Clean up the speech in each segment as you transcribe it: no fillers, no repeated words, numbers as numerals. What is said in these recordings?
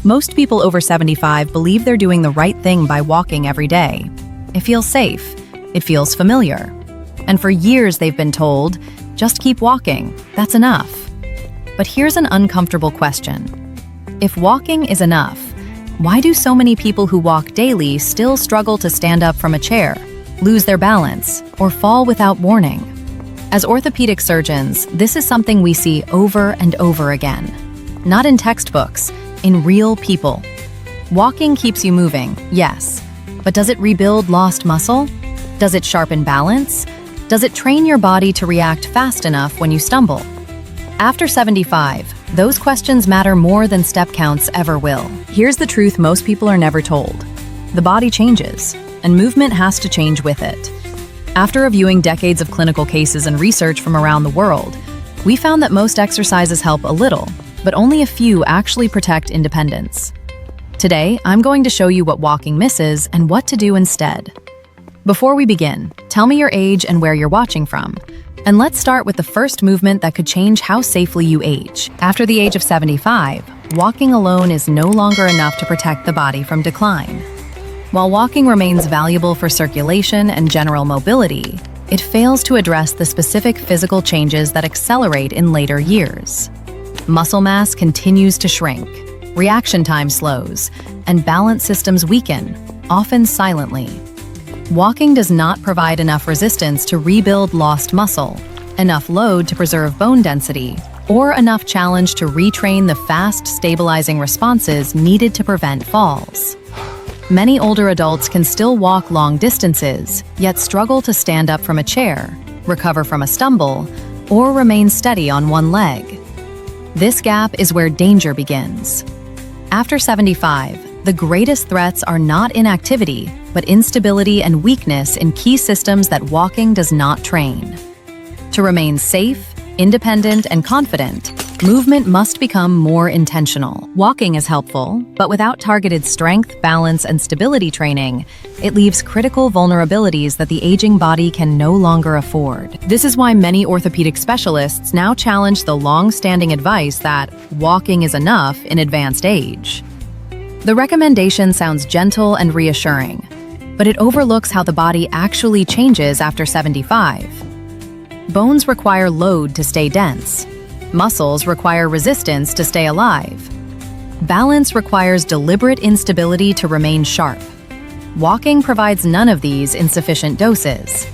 Most people over 75 believe they're doing the right thing by walking every day. It feels safe. It feels familiar. And for years they've been told, just keep walking, that's enough. But here's an uncomfortable question. If walking is enough, why do so many people who walk daily still struggle to stand up from a chair, lose their balance, or fall without warning? As orthopedic surgeons, this is something we see over and over again. Not in textbooks, in real people. Walking keeps you moving, yes. But does it rebuild lost muscle? Does it sharpen balance? Does it train your body to react fast enough when you stumble? After 75, those questions matter more than step counts ever will. Here's the truth most people are never told. The body changes, and movement has to change with it. After reviewing decades of clinical cases and research from around the world, we found that most exercises help a little, but only a few actually protect independence. Today, I'm going to show you what walking misses and what to do instead. Before we begin, tell me your age and where you're watching from. And let's start with the first movement that could change how safely you age. After the age of 75, walking alone is no longer enough to protect the body from decline. While walking remains valuable for circulation and general mobility, it fails to address the specific physical changes that accelerate in later years. Muscle mass continues to shrink, reaction time slows, and balance systems weaken, often silently. Walking does not provide enough resistance to rebuild lost muscle, enough load to preserve bone density, or enough challenge to retrain the fast, stabilizing responses needed to prevent falls. Many older adults can still walk long distances, yet struggle to stand up from a chair, recover from a stumble, or remain steady on one leg. This gap is where danger begins. After 75, the greatest threats are not inactivity, but instability and weakness in key systems that walking does not train. To remain safe, independent, and confident, movement must become more intentional. Walking is helpful, but without targeted strength, balance, and stability training, it leaves critical vulnerabilities that the aging body can no longer afford. This is why many orthopedic specialists now challenge the long-standing advice that walking is enough in advanced age. The recommendation sounds gentle and reassuring, but it overlooks how the body actually changes after 75. Bones require load to stay dense. Muscles require resistance to stay alive. Balance requires deliberate instability to remain sharp. Walking provides none of these in sufficient doses.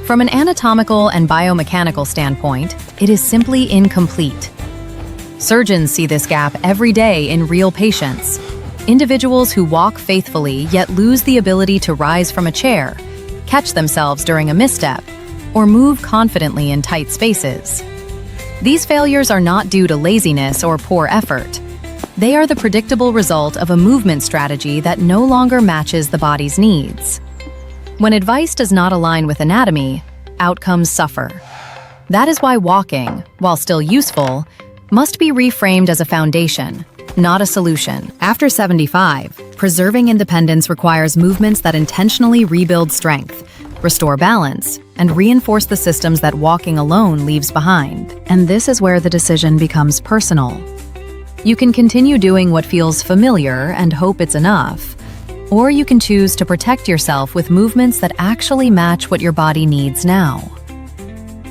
From an anatomical and biomechanical standpoint, it is simply incomplete. Surgeons see this gap every day in real patients. Individuals who walk faithfully yet lose the ability to rise from a chair, catch themselves during a misstep, or move confidently in tight spaces. These failures are not due to laziness or poor effort. They are the predictable result of a movement strategy that no longer matches the body's needs. When advice does not align with anatomy, outcomes suffer. That is why walking, while still useful, must be reframed as a foundation, not a solution. After 75, preserving independence requires movements that intentionally rebuild strength, restore balance, and reinforce the systems that walking alone leaves behind. And this is where the decision becomes personal. You can continue doing what feels familiar and hope it's enough, or you can choose to protect yourself with movements that actually match what your body needs now.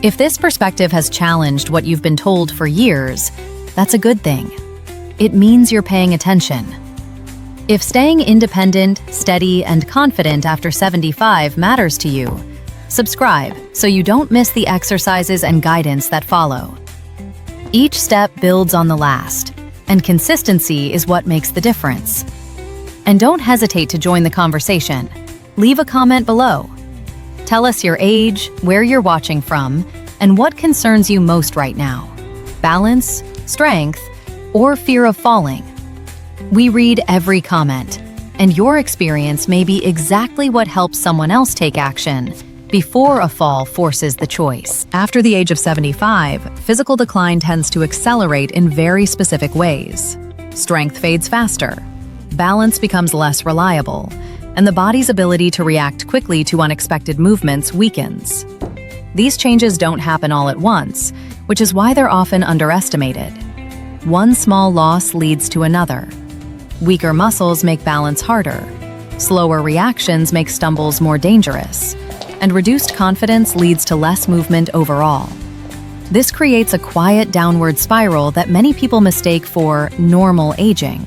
If this perspective has challenged what you've been told for years, that's a good thing. It means you're paying attention. If staying independent, steady, and confident after 75 matters to you, subscribe so you don't miss the exercises and guidance that follow. Each step builds on the last, and consistency is what makes the difference. And don't hesitate to join the conversation. Leave a comment below. Tell us your age, where you're watching from, and what concerns you most right now. Balance, strength, or fear of falling. We read every comment, and your experience may be exactly what helps someone else take action before a fall forces the choice. After the age of 75, physical decline tends to accelerate in very specific ways. Strength fades faster, balance becomes less reliable, and the body's ability to react quickly to unexpected movements weakens. These changes don't happen all at once, which is why they're often underestimated. One small loss leads to another. Weaker muscles make balance harder. Slower reactions make stumbles more dangerous. And reduced confidence leads to less movement overall. This creates a quiet downward spiral that many people mistake for normal aging.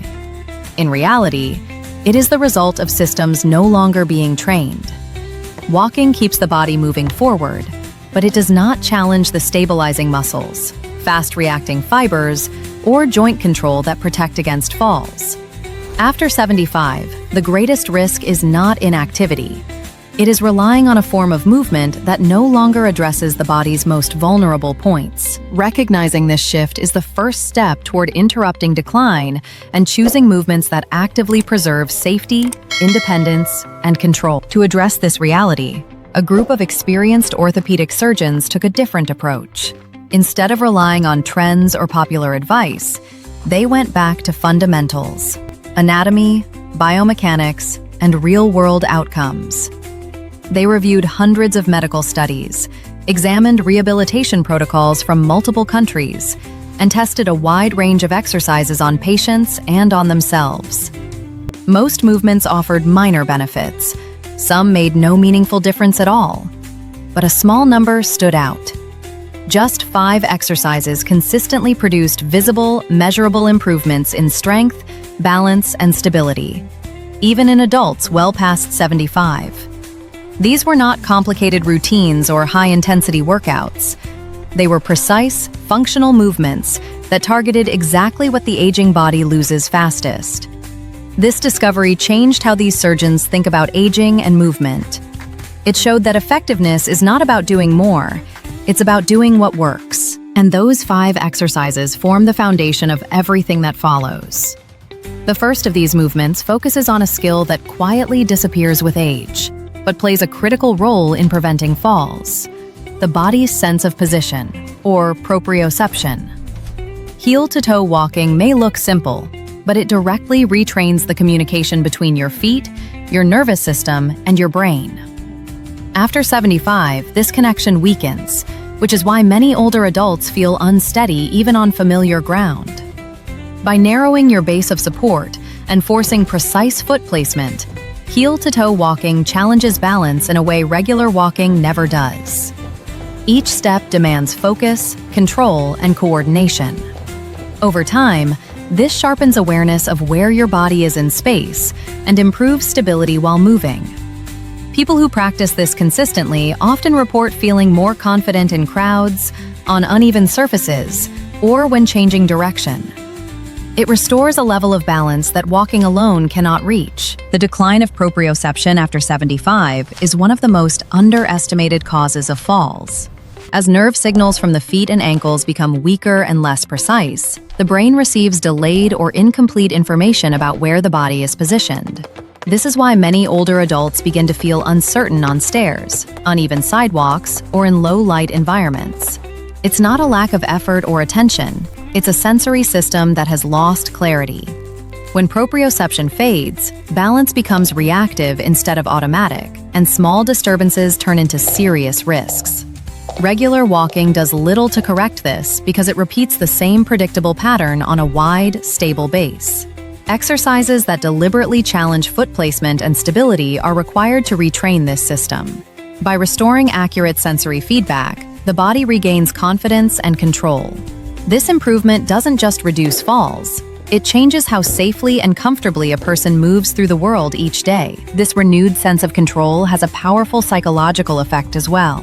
In reality, it is the result of systems no longer being trained. Walking keeps the body moving forward, but it does not challenge the stabilizing muscles, fast-reacting fibers, or joint control that protect against falls. After 75, the greatest risk is not inactivity. It is relying on a form of movement that no longer addresses the body's most vulnerable points. Recognizing this shift is the first step toward interrupting decline and choosing movements that actively preserve safety, independence, and control. To address this reality, a group of experienced orthopedic surgeons took a different approach. Instead of relying on trends or popular advice, they went back to fundamentals: anatomy, biomechanics, and real-world outcomes. They reviewed hundreds of medical studies, examined rehabilitation protocols from multiple countries, and tested a wide range of exercises on patients and on themselves. Most movements offered minor benefits. Some made no meaningful difference at all. But a small number stood out. Just 5 exercises consistently produced visible, measurable improvements in strength, balance, and stability, even in adults well past 75. These were not complicated routines or high-intensity workouts. They were precise, functional movements that targeted exactly what the aging body loses fastest. This discovery changed how these surgeons think about aging and movement. It showed that effectiveness is not about doing more, it's about doing what works. And those 5 exercises form the foundation of everything that follows. The first of these movements focuses on a skill that quietly disappears with age, but plays a critical role in preventing falls: the body's sense of position, or proprioception. Heel-to-toe walking may look simple, but it directly retrains the communication between your feet, your nervous system, and your brain. After 75, this connection weakens, which is why many older adults feel unsteady even on familiar ground. By narrowing your base of support and forcing precise foot placement, heel-to-toe walking challenges balance in a way regular walking never does. Each step demands focus, control, and coordination. Over time, this sharpens awareness of where your body is in space and improves stability while moving. People who practice this consistently often report feeling more confident in crowds, on uneven surfaces, or when changing direction. It restores a level of balance that walking alone cannot reach. The decline of proprioception after 75 is one of the most underestimated causes of falls. As nerve signals from the feet and ankles become weaker and less precise, the brain receives delayed or incomplete information about where the body is positioned. This is why many older adults begin to feel uncertain on stairs, uneven sidewalks, or in low-light environments. It's not a lack of effort or attention. It's a sensory system that has lost clarity. When proprioception fades, balance becomes reactive instead of automatic, and small disturbances turn into serious risks. Regular walking does little to correct this because it repeats the same predictable pattern on a wide, stable base. Exercises that deliberately challenge foot placement and stability are required to retrain this system. By restoring accurate sensory feedback, the body regains confidence and control. This improvement doesn't just reduce falls, it changes how safely and comfortably a person moves through the world each day. This renewed sense of control has a powerful psychological effect as well.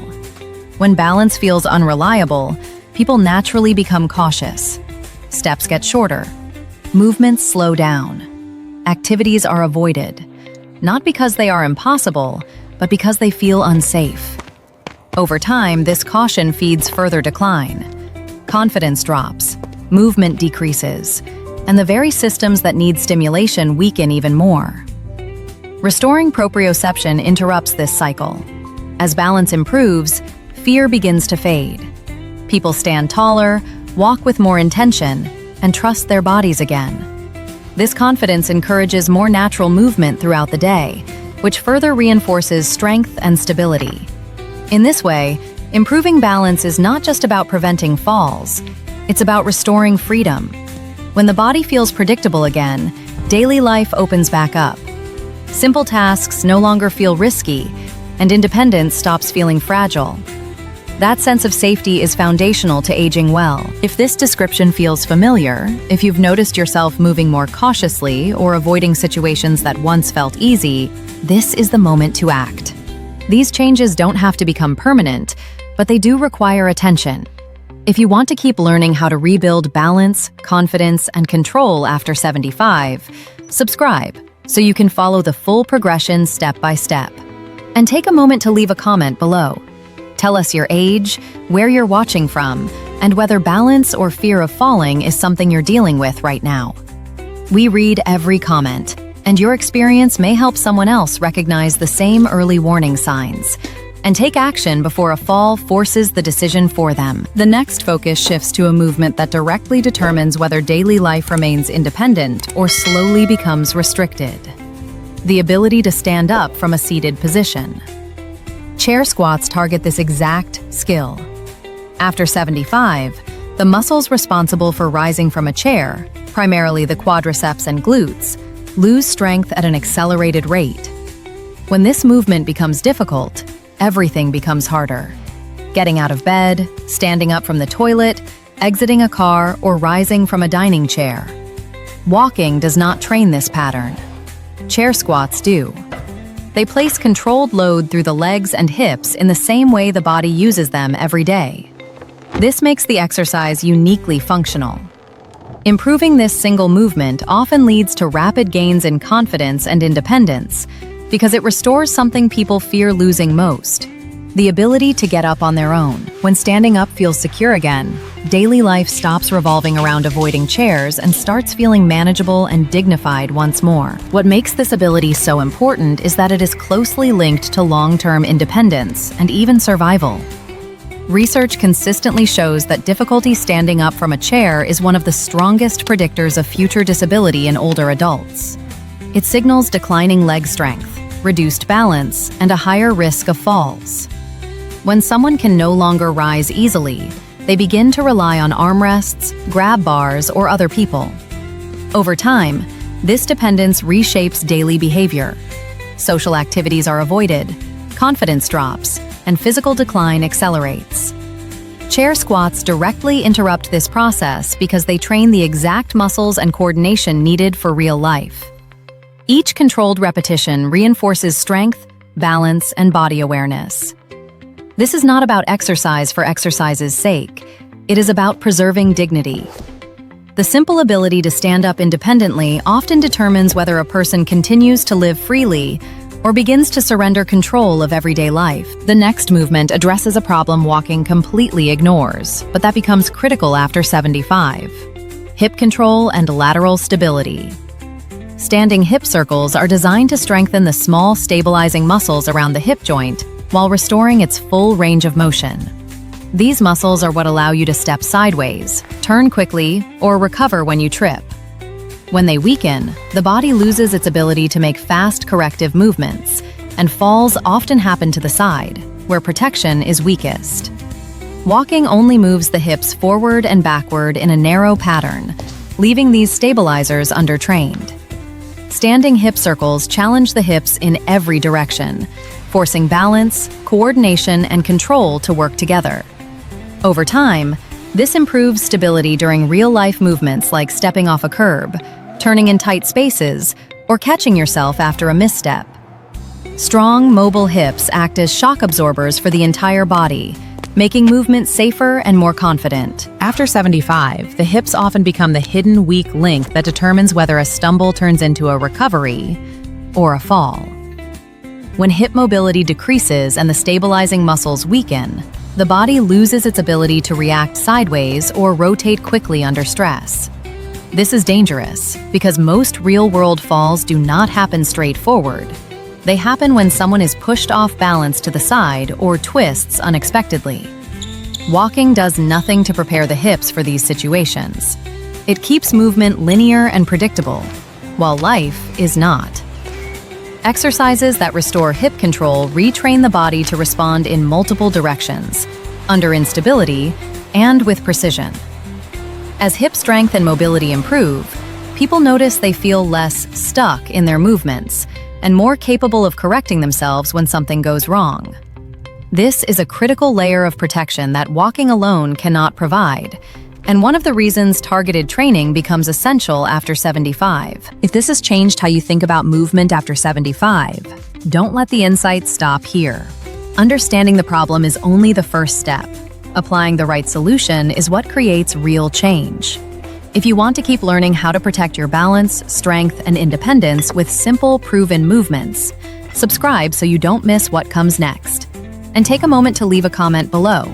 When balance feels unreliable, people naturally become cautious. Steps get shorter. Movements slow down. Activities are avoided, not because they are impossible, but because they feel unsafe. Over time, this caution feeds further decline. Confidence drops, movement decreases, and the very systems that need stimulation weaken even more. Restoring proprioception interrupts this cycle. As balance improves, fear begins to fade. People stand taller, walk with more intention, and trust their bodies again. This confidence encourages more natural movement throughout the day, which further reinforces strength and stability. In this way, improving balance is not just about preventing falls, it's about restoring freedom. When the body feels predictable again, daily life opens back up. Simple tasks no longer feel risky, and independence stops feeling fragile. That sense of safety is foundational to aging well. If this description feels familiar, if you've noticed yourself moving more cautiously or avoiding situations that once felt easy, this is the moment to act. These changes don't have to become permanent, but they do require attention. If you want to keep learning how to rebuild balance, confidence, and control after 75, subscribe so you can follow the full progression step by step. And take a moment to leave a comment below. Tell us your age, where you're watching from, and whether balance or fear of falling is something you're dealing with right now. We read every comment, and your experience may help someone else recognize the same early warning signs and take action before a fall forces the decision for them. The next focus shifts to a movement that directly determines whether daily life remains independent or slowly becomes restricted. The ability to stand up from a seated position. Chair squats target this exact skill. After 75, the muscles responsible for rising from a chair, primarily the quadriceps and glutes, lose strength at an accelerated rate. When this movement becomes difficult, everything becomes harder. Getting out of bed, standing up from the toilet, exiting a car, or rising from a dining chair. Walking does not train this pattern. Chair squats do. They place controlled load through the legs and hips in the same way the body uses them every day. This makes the exercise uniquely functional. Improving this single movement often leads to rapid gains in confidence and independence because it restores something people fear losing most: the ability to get up on their own. When standing up feels secure again, daily life stops revolving around avoiding chairs and starts feeling manageable and dignified once more. What makes this ability so important is that it is closely linked to long-term independence and even survival. Research consistently shows that difficulty standing up from a chair is one of the strongest predictors of future disability in older adults. It signals declining leg strength, reduced balance, and a higher risk of falls. When someone can no longer rise easily, they begin to rely on armrests, grab bars, or other people. Over time, this dependence reshapes daily behavior. Social activities are avoided, confidence drops, and physical decline accelerates. Chair squats directly interrupt this process because they train the exact muscles and coordination needed for real life. Each controlled repetition reinforces strength, balance, and body awareness. This is not about exercise for exercise's sake. It is about preserving dignity. The simple ability to stand up independently often determines whether a person continues to live freely or begins to surrender control of everyday life. The next movement addresses a problem walking completely ignores, but that becomes critical after 75: hip control and lateral stability. Standing hip circles are designed to strengthen the small, stabilizing muscles around the hip joint while restoring its full range of motion. These muscles are what allow you to step sideways, turn quickly, or recover when you trip. When they weaken, the body loses its ability to make fast corrective movements, and falls often happen to the side, where protection is weakest. Walking only moves the hips forward and backward in a narrow pattern, leaving these stabilizers undertrained. Standing hip circles challenge the hips in every direction, forcing balance, coordination, and control to work together. Over time, this improves stability during real-life movements like stepping off a curb, turning in tight spaces, or catching yourself after a misstep. Strong, mobile hips act as shock absorbers for the entire body, making movement safer and more confident. After 75, the hips often become the hidden weak link that determines whether a stumble turns into a recovery or a fall. When hip mobility decreases and the stabilizing muscles weaken, the body loses its ability to react sideways or rotate quickly under stress. This is dangerous because most real-world falls do not happen straight forward. They happen when someone is pushed off balance to the side or twists unexpectedly. Walking does nothing to prepare the hips for these situations. It keeps movement linear and predictable, while life is not. Exercises that restore hip control retrain the body to respond in multiple directions, under instability, and with precision. As hip strength and mobility improve, People notice they feel less stuck in their movements and more capable of correcting themselves when something goes wrong. This is a critical layer of protection that walking alone cannot provide, and one of the reasons targeted training becomes essential after 75. If this has changed how you think about movement after 75, don't let the insights stop here. Understanding the problem is only the first step. Applying the right solution is what creates real change. If you want to keep learning how to protect your balance, strength, and independence with simple, proven movements, subscribe so you don't miss what comes next. And take a moment to leave a comment below.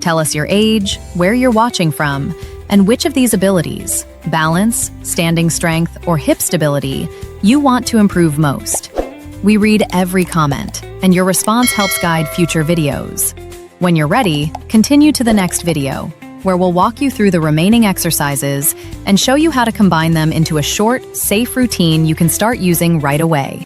Tell us your age, where you're watching from, and which of these abilities, balance, standing strength, or hip stability, you want to improve most. We read every comment, and your response helps guide future videos. When you're ready, continue to the next video, where we'll walk you through the remaining exercises and show you how to combine them into a short, safe routine you can start using right away.